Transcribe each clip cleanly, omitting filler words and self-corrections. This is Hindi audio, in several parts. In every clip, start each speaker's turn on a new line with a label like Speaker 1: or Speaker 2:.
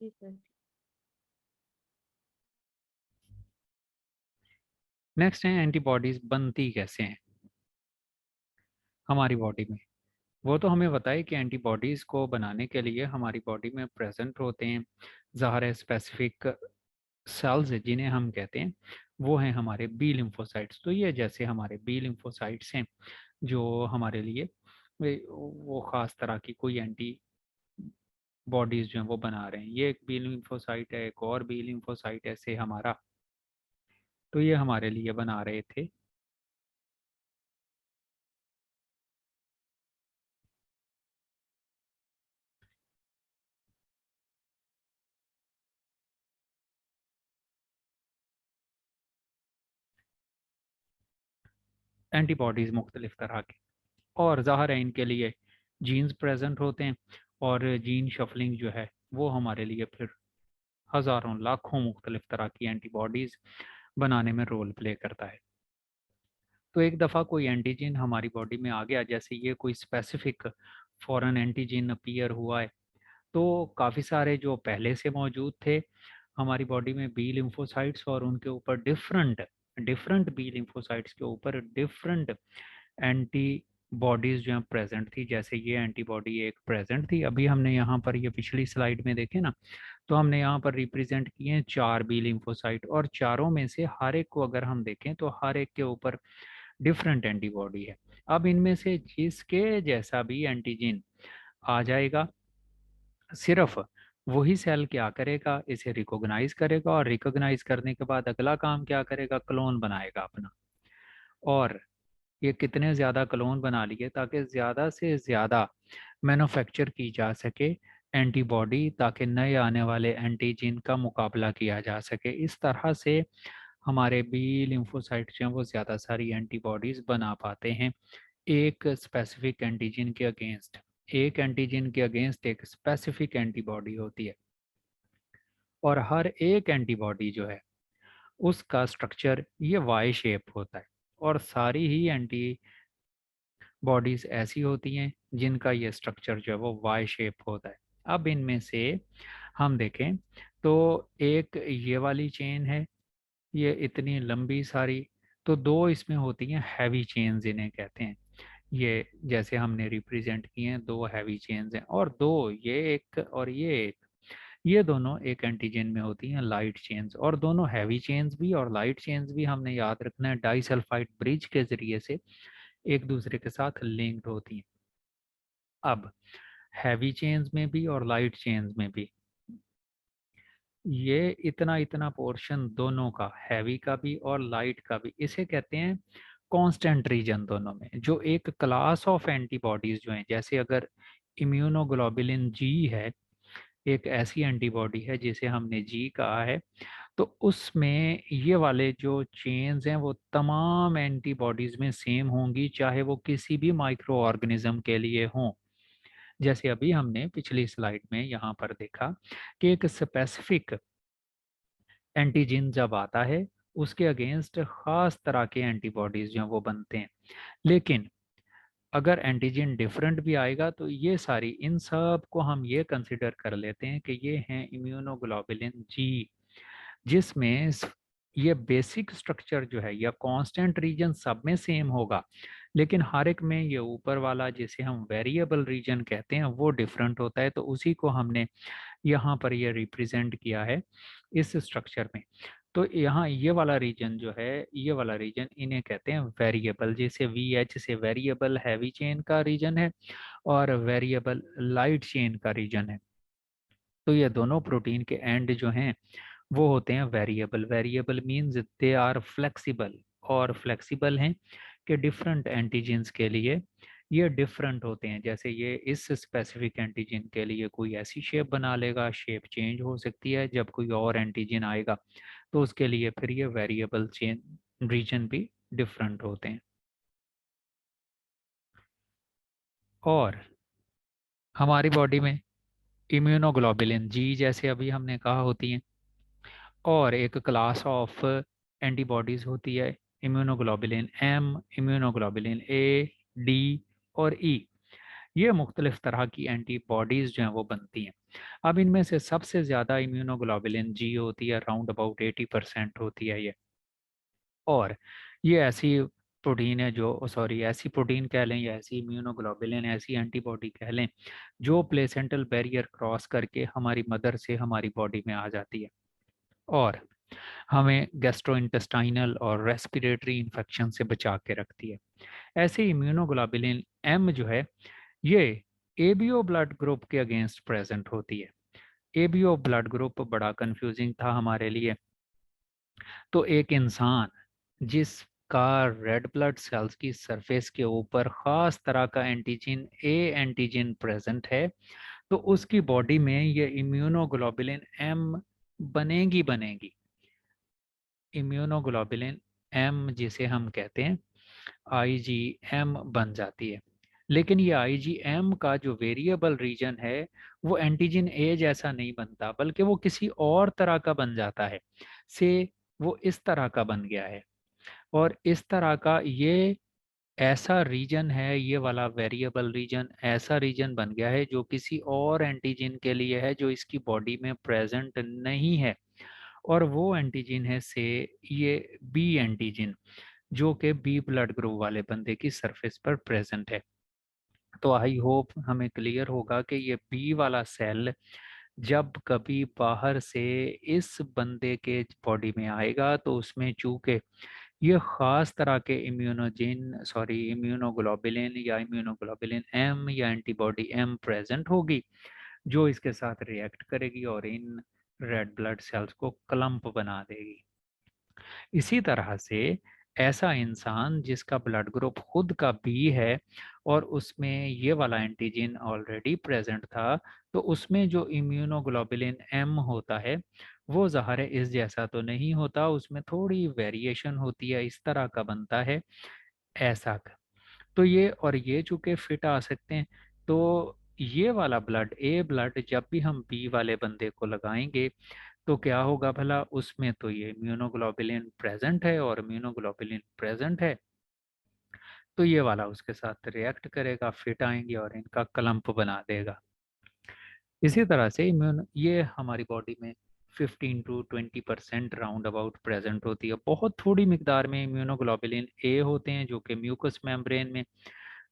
Speaker 1: ठीक है।
Speaker 2: नेक्स्ट है एंटीबॉडीज बनती कैसे हैं हमारी बॉडी में। वो तो हमें बताए कि एंटीबॉडीज को बनाने के लिए हमारी बॉडी में प्रेजेंट होते हैं ज़ाहिर है स्पेसिफिक सेल्स जिन्हें हम कहते हैं, वो हैं हमारे बी लिम्फोसाइट्स। तो ये जैसे हमारे बी लिम्फोसाइट्स हैं जो हमारे लिए वो ख़ास तरह की कोई एंटी बॉडीज जो हैं वो बना रहे हैं। ये एक बी लिम्फोसाइट है, एक और बी लिम्फोसाइट ऐसे हमारा, तो ये हमारे लिए बना रहे थे एंटीबॉडीज मुख्तलिफ तरह के। और ज़ाहिर है इनके लिए जीन्स प्रेजेंट होते हैं, और जीन शफलिंग जो है वो हमारे लिए फिर हज़ारों लाखों मुख्तलिफ तरह की एंटीबॉडीज़ बनाने में रोल प्ले करता है। तो एक दफ़ा कोई एंटीजन हमारी बॉडी में आ गया, जैसे ये कोई स्पेसिफिक फॉरेन एंटीजन अपीयर हुआ है, तो काफ़ी सारे जो पहले से मौजूद थे हमारी बॉडी में बी लिम्फोसाइट्स, और उनके ऊपर डिफरेंट डिफरेंट बी लिम्फोसाइट्स के ऊपर डिफरेंट एंटी बॉडीज जो है प्रेजेंट थी। जैसे ये एंटीबॉडी एक प्रेजेंट थी, अभी हमने यहाँ पर ये पिछली स्लाइड में देखे ना, तो हमने यहाँ पर रिप्रेजेंट किए हैं 4 बी लिम्फोसाइट, और चारों में से हर एक को अगर हम देखें तो हर एक के ऊपर डिफरेंट एंटीबॉडी है। अब इनमें से जिसके जैसा भी एंटीजन आ जाएगा, सिर्फ वही सेल क्या करेगा, इसे रिकॉग्नाइज करेगा, और रिकॉग्नाइज करने के बाद अगला काम क्या करेगा, क्लोन बनाएगा अपना। और ये कितने ज़्यादा क्लोन बना लिए ताकि ज़्यादा से ज़्यादा मैन्युफैक्चर की जा सके एंटीबॉडी, ताकि नए आने वाले एंटीजन का मुकाबला किया जा सके। इस तरह से हमारे बी लिम्फोसाइट्स हैं वो ज़्यादा सारी एंटीबॉडीज़ बना पाते हैं एक स्पेसिफिक एंटीजन के अगेंस्ट। एक एंटीजन के अगेंस्ट एक स्पेसिफिक एंटीबॉडी होती है, और हर एक एंटीबॉडी जो है उसका स्ट्रक्चर ये वाई शेप होता है, और सारी ही एंटी बॉडीज ऐसी होती हैं जिनका ये स्ट्रक्चर जो है वो वाई शेप होता है। अब इनमें से हम देखें तो एक ये वाली चेन है, ये इतनी लंबी सारी, तो दो इसमें होती हैं हैवी चेन्स इन्हें कहते हैं। ये जैसे हमने रिप्रेजेंट किए हैं, दो हैवी चेन्स हैं, और दो ये एक और ये एक, ये दोनों एक एंटीजन में होती हैं लाइट चेन्स। और दोनों हैवी चेन्स भी और लाइट चेन्स भी हमने याद रखना है डाइसल्फाइड ब्रिज के जरिए से एक दूसरे के साथ लिंक्ड होती हैं। अब हैवी चेन्स में भी और लाइट चेन्स में भी ये इतना इतना पोर्शन दोनों का, हैवी का भी और लाइट का भी, इसे कहते हैं कांस्टेंट रीजन दोनों में। जो एक क्लास ऑफ एंटीबॉडीज जो हैं, जैसे अगर इम्यूनोग्लोबुलिन जी है, एक ऐसी एंटीबॉडी है जिसे हमने जी कहा है, तो उसमें ये वाले जो चेन्स हैं वो तमाम एंटीबॉडीज में सेम होंगी, चाहे वो किसी भी माइक्रो ऑर्गेनिज्म के लिए हों। जैसे अभी हमने पिछली स्लाइड में यहाँ पर देखा कि एक स्पेसिफिक एंटीजन जब आता है उसके अगेंस्ट खास तरह के एंटीबॉडीज जो हैं वो बनते हैं। लेकिन अगर एंटीजन डिफरेंट भी आएगा तो ये सारी, इन सब को हम ये कंसिडर कर लेते हैं कि ये हैं इम्यूनोग्लोबुलिन जी, जिसमें ये बेसिक स्ट्रक्चर जो है या कांस्टेंट रीजन सब में सेम होगा, लेकिन हर एक में ये ऊपर वाला जिसे हम वेरिएबल रीजन कहते हैं वो डिफरेंट होता है। तो उसी को हमने यहाँ पर ये रिप्रेजेंट किया है इस स्ट्रक्चर में। तो यहाँ ये वाला रीजन जो है, ये वाला रीजन इन्हें कहते हैं वेरिएबल, जैसे वी एच से वेरिएबल हैवी चेन का रीजन है और वेरिएबल लाइट चेन का रीजन है। तो ये दोनों प्रोटीन के एंड जो हैं वो होते हैं variable. Variable means they are flexible, और फ्लेक्सिबल हैं कि डिफरेंट एंटीजन्स के लिए ये डिफरेंट होते हैं। जैसे ये इस स्पेसिफिक एंटीजन के लिए कोई ऐसी शेप बना लेगा, शेप चेंज हो सकती है, जब कोई और एंटीजन आएगा तो उसके लिए फिर ये वेरिएबल चेन रीजन भी डिफरेंट होते हैं। और हमारी बॉडी में इम्यूनोग्लोबुलिन जी जैसे अभी हमने कहा होती हैं, और एक क्लास ऑफ एंटीबॉडीज होती है immunoglobulin M, immunoglobulin A, D और ई। ये मुख्तलिफ तरह की एंटीबॉडीज़ जो हैं वो बनती हैं। अब इनमें से सबसे ज़्यादा इम्यूनोग्लोबुलिन जी होती है, अराउंड अबाउट 80% होती है ये। और ये ऐसी प्रोटीन है जो सॉरी ऐसी प्रोटीन कह लें या ऐसी इम्यूनोग्लोबुलिन ऐसी एंटीबॉडी कह लें जो प्लेसेंटल बैरियर क्रॉस करके हमारी मदर से हमारी बॉडी में आ जाती है और हमें गैस्ट्रोइंटेस्टाइनल और रेस्पिरेटरी इन्फेक्शन से बचा के रखती है। ऐसे इम्यूनोग्लोबुलिन एम जो है ये एबीओ ब्लड ग्रुप के अगेंस्ट प्रेजेंट होती है। एबीओ ब्लड ग्रुप बड़ा कंफ्यूजिंग था हमारे लिए। तो एक इंसान जिसका रेड ब्लड सेल्स की सरफेस के ऊपर खास तरह का एंटीजन ए एंटीजन प्रेजेंट है तो उसकी बॉडी में ये इम्यूनोग्लोबुलिन एम बनेगी बनेगी। इम्यूनोग्लोबुलिन एम जिसे हम कहते हैं आईजीएम बन जाती है। लेकिन ये आईजीएम का जो वेरिएबल रीजन है वो एंटीजन ए जैसा नहीं बनता बल्कि वो किसी और तरह का बन जाता है। से वो इस तरह का बन गया है और इस तरह का ये ऐसा रीजन है, ये वाला वेरिएबल रीजन ऐसा रीजन बन गया है जो किसी और एंटीजन के लिए है जो इसकी बॉडी में प्रेजेंट नहीं है। और वो एंटीजन है से ये बी एंटीजन जो कि बी ब्लड ग्रुप वाले बंदे की सरफेस पर प्रेजेंट है। तो आई होप हमें क्लियर होगा कि ये बी वाला सेल जब कभी बाहर से इस बंदे के बॉडी में आएगा तो उसमें चूंकि ये खास तरह के इम्यूनोग्लोबुलिन या इम्यूनोग्लोबुलिन एम या एंटीबॉडी एम प्रेजेंट होगी जो इसके साथ रिएक्ट करेगी और इन रेड ब्लड सेल्स को क्लम्प बना देगी। इसी तरह से ऐसा इंसान जिसका ब्लड ग्रुप खुद का बी है और उसमें ये वाला एंटीजन ऑलरेडी प्रेजेंट था तो उसमें जो इम्यूनोग्लोबुलिन एम होता है वो ज़ाहिर है इस जैसा तो नहीं होता, उसमें थोड़ी वेरिएशन होती है, इस तरह का बनता है ऐसा का। तो ये और ये चूंकि फिट आ सकते हैं तो ये वाला ब्लड ए ब्लड जब भी हम बी वाले बंदे को लगाएंगे तो क्या होगा भला, उसमें तो ये इम्यूनोग्लोबुलिन प्रेजेंट है और इम्यूनोग्लोबुलिन प्रेजेंट है तो ये वाला उसके साथ रिएक्ट करेगा, फिट आएंगे और इनका क्लम्प बना देगा। इसी तरह से इम्यून ये हमारी बॉडी में 15 to 20% राउंड अबाउट प्रेजेंट होती है। बहुत थोड़ी मिकदार में इम्यूनोग्लोबुलिन ए होते हैं जो कि म्यूकस मेम्ब्रेन में,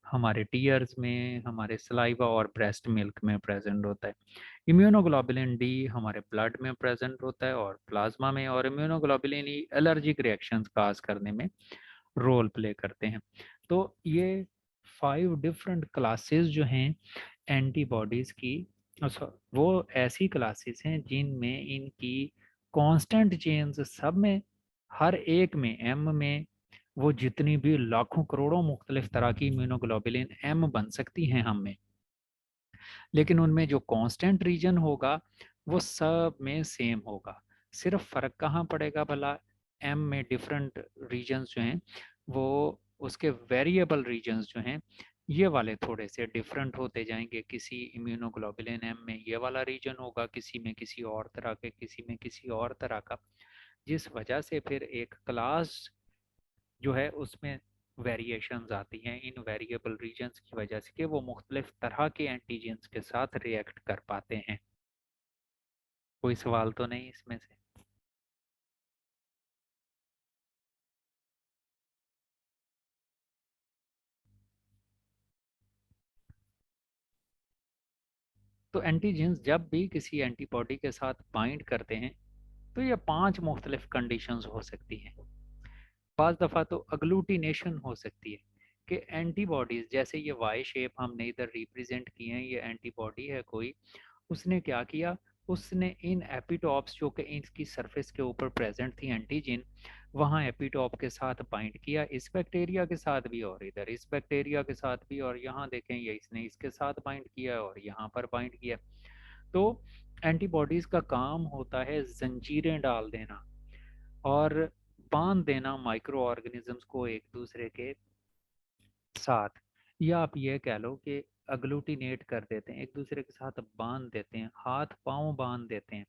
Speaker 2: हमारे टीयर्स में, हमारे सलाइवा और ब्रेस्ट मिल्क में प्रेजेंट होता है। इम्यूनोग्लोबुलिन डी हमारे ब्लड में प्रेजेंट होता है और प्लाज्मा में, और इम्यूनोग्लोबुलिन ई एलर्जिक रिएक्शंस काज करने में रोल प्ले करते हैं। तो ये 5 डिफरेंट क्लासेस जो हैं एंटीबॉडीज़ की, वो ऐसी क्लासेस हैं जिनमें इनकी कांस्टेंट चेन्स सब में, हर एक में एम में वो जितनी भी लाखों करोड़ों मुख्तलिफ तरह की इम्यूनोग्लोबुलिन एम बन सकती हैं हम में, लेकिन उनमें जो कांस्टेंट रीजन होगा वो सब में सेम होगा। सिर्फ फ़र्क कहाँ पड़ेगा भला, एम में डिफरेंट रीजन्स जो हैं वो उसके वेरिएबल रीजन्स जो हैं ये वाले थोड़े से डिफरेंट होते जाएंगे। किसी इम्यूनोग्लोबुलिन एम में ये वाला रीजन होगा, किसी में किसी और तरह के, किसी में किसी और तरह का, जिस वजह से फिर एक क्लास जो है उसमें वेरिएशंस आती हैं इन वेरिएबल रीजन्स की वजह से कि वो मुख्तलिफ तरह के एंटीजन्स के साथ रिएक्ट कर पाते हैं। कोई सवाल तो नहीं इसमें से? तो एंटीजन्स जब भी किसी एंटीबॉडी के साथ बाइंड करते हैं तो ये 5 मुख्तलिफ कंडीशंस हो सकती हैं। बाज़ दफ़ा तो अग्लूटिनेशन हो सकती है कि एंटीबॉडीज़, जैसे ये वाई शेप हमने इधर रिप्रेजेंट किए हैं, ये एंटीबॉडी है कोई, उसने क्या किया, उसने इन एपिटॉप्स जो कि इसकी सरफेस के ऊपर प्रेजेंट थी एंटीजन, वहाँ एपिटॉप के साथ बाइंड किया, इस बैक्टीरिया के साथ भी और इधर इस बैक्टीरिया के साथ भी, और यहाँ देखें ये इसने इसके साथ बाइंड किया और यहाँ पर बाइंड किया। तो एंटीबॉडीज़ का काम होता है जंजीरें डाल देना और बांध देना माइक्रो ऑर्गेनिजम्स को एक दूसरे के साथ, या आप ये कह लो कि अग्लूटिनेट कर देते हैं, एक दूसरे के साथ बांध देते हैं, हाथ पांव बांध देते हैं,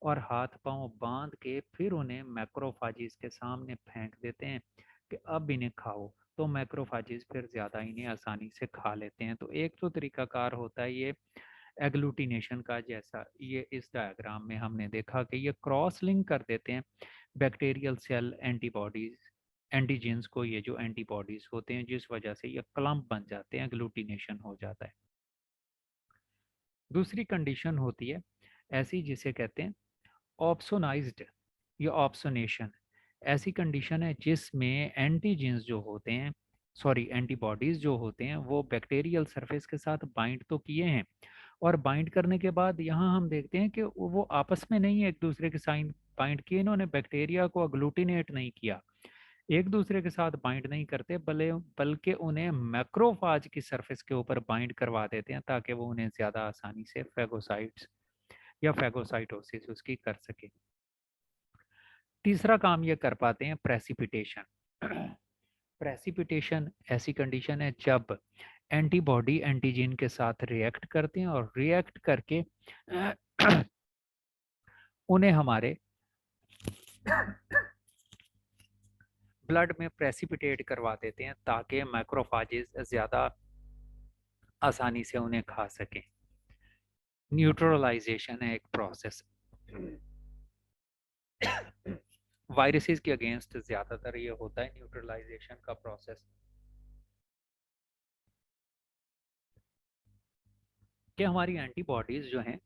Speaker 2: और हाथ पांव बांध के फिर उन्हें मैक्रोफाजिस के सामने फेंक देते हैं कि अब इन्हें खाओ। तो मैक्रोफाजेज फिर ज़्यादा इन्हें आसानी से खा लेते हैं। तो एक तो तरीकाकार होता है ये एग्लूटिनेशन का, जैसा ये इस डायग्राम में हमने देखा कि ये क्रॉस लिंक कर देते हैं बैक्टीरियल सेल एंटीबॉडीज एंटीजेंस को, ये जो एंटीबॉडीज होते हैं, जिस वजह से ये क्लम्प बन जाते हैं, एग्लूटिनेशन हो जाता है। दूसरी कंडीशन होती है ऐसी जिसे कहते हैं ऑप्सोनाइज्ड या ऑप्सोनेशन। ऐसी कंडीशन है जिसमें एंटीजेंस जो होते हैं, सॉरी एंटीबॉडीज जो होते हैं, वो बैक्टीरियल सरफेस के साथ बाइंड तो किए हैं, और बाइंड करने के बाद यहाँ हम देखते हैं कि वो आपस में नहीं एक दूसरे के साथ बाइंड किए, इन्होंने बैक्टीरिया को अग्लूटिनेट नहीं किया, एक दूसरे के साथ बाइंड नहीं करते, बल्कि उन्हें मैक्रोफाज की सरफेस के ऊपर बाइंड करवा देते हैं ताकि वो उन्हें ज़्यादा आसानी से फेगोसाइट्स या फेगोसाइटोसिस उसकी कर सके। तीसरा काम ये कर पाते हैं प्रेसिपिटेशन। प्रेसिपिटेशन ऐसी कंडीशन है जब एंटीबॉडी एंटीजन के साथ रिएक्ट करते हैं और रिएक्ट करके उन्हें हमारे ब्लड में प्रेसिपिटेट करवा देते हैं ताकि मैक्रोफाजेस ज़्यादा आसानी से उन्हें खा सकें। न्यूट्रलाइजेशन है एक प्रोसेस। वायरसेस के अगेंस्ट ज़्यादातर ये होता है न्यूट्रलाइजेशन का प्रोसेस, कि हमारी एंटीबॉडीज़ जो हैं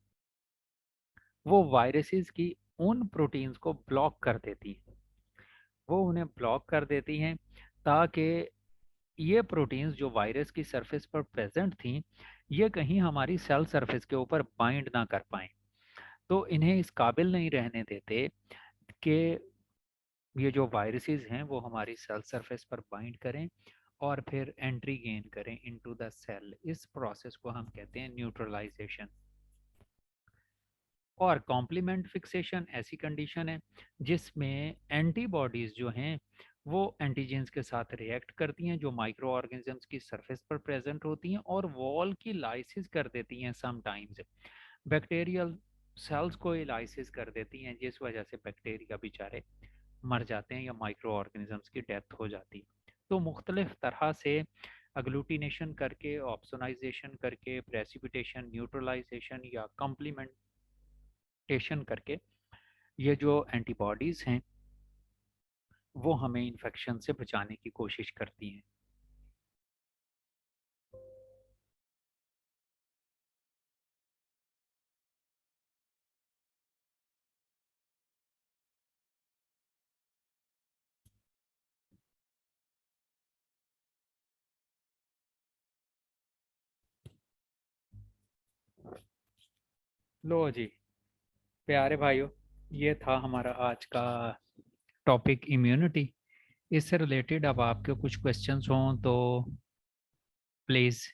Speaker 2: वो वायरसेस की उन प्रोटीन्स को ब्लॉक कर देती हैं, वो उन्हें ब्लॉक कर देती हैं ताकि ये प्रोटीन्स जो वायरस की सरफेस पर प्रेजेंट थी, ये कहीं हमारी सेल सरफेस के ऊपर बाइंड ना कर पाएँ। तो इन्हें इस काबिल नहीं रहने देते कि ये जो वायरसेस हैं वो हमारी सेल सरफेस पर बाइंड करें और फिर एंट्री गेन करें इनटू द सेल। इस प्रोसेस को हम कहते हैं न्यूट्रलाइजेशन। और कॉम्प्लीमेंट फिक्सेशन ऐसी कंडीशन है जिसमें एंटीबॉडीज जो हैं वो एंटीजेंस के साथ रिएक्ट करती हैं जो माइक्रो ऑर्गेनिजम्स की सरफेस पर प्रेजेंट होती हैं और वॉल की लाइसिस कर देती हैं समटाइम्स, बैक्टीरियल सेल्स को लाइसिस कर देती हैं, जिस वजह से बैक्टीरिया बेचारे मर जाते हैं या माइक्रो ऑर्गेनिजम्स की डेथ हो जाती है। तो मुख्तलिफ तरह से अग्लूटिनेशन करके, ऑप्सोनाइजेशन करके, प्रेसिपिटेशन, न्यूट्रलाइजेशन या कॉम्प्लीमेंटेशन करके ये जो एंटीबॉडीज़ हैं वो हमें इन्फेक्शन से बचाने की कोशिश करती हैं। लो जी प्यारे भाइयों, ये था हमारा आज का टॉपिक इम्यूनिटी। इससे रिलेटेड अब आपके कुछ क्वेश्चंस हों तो प्लीज़।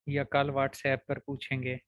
Speaker 2: या कल व्हाट्सएप पर पूछेंगे।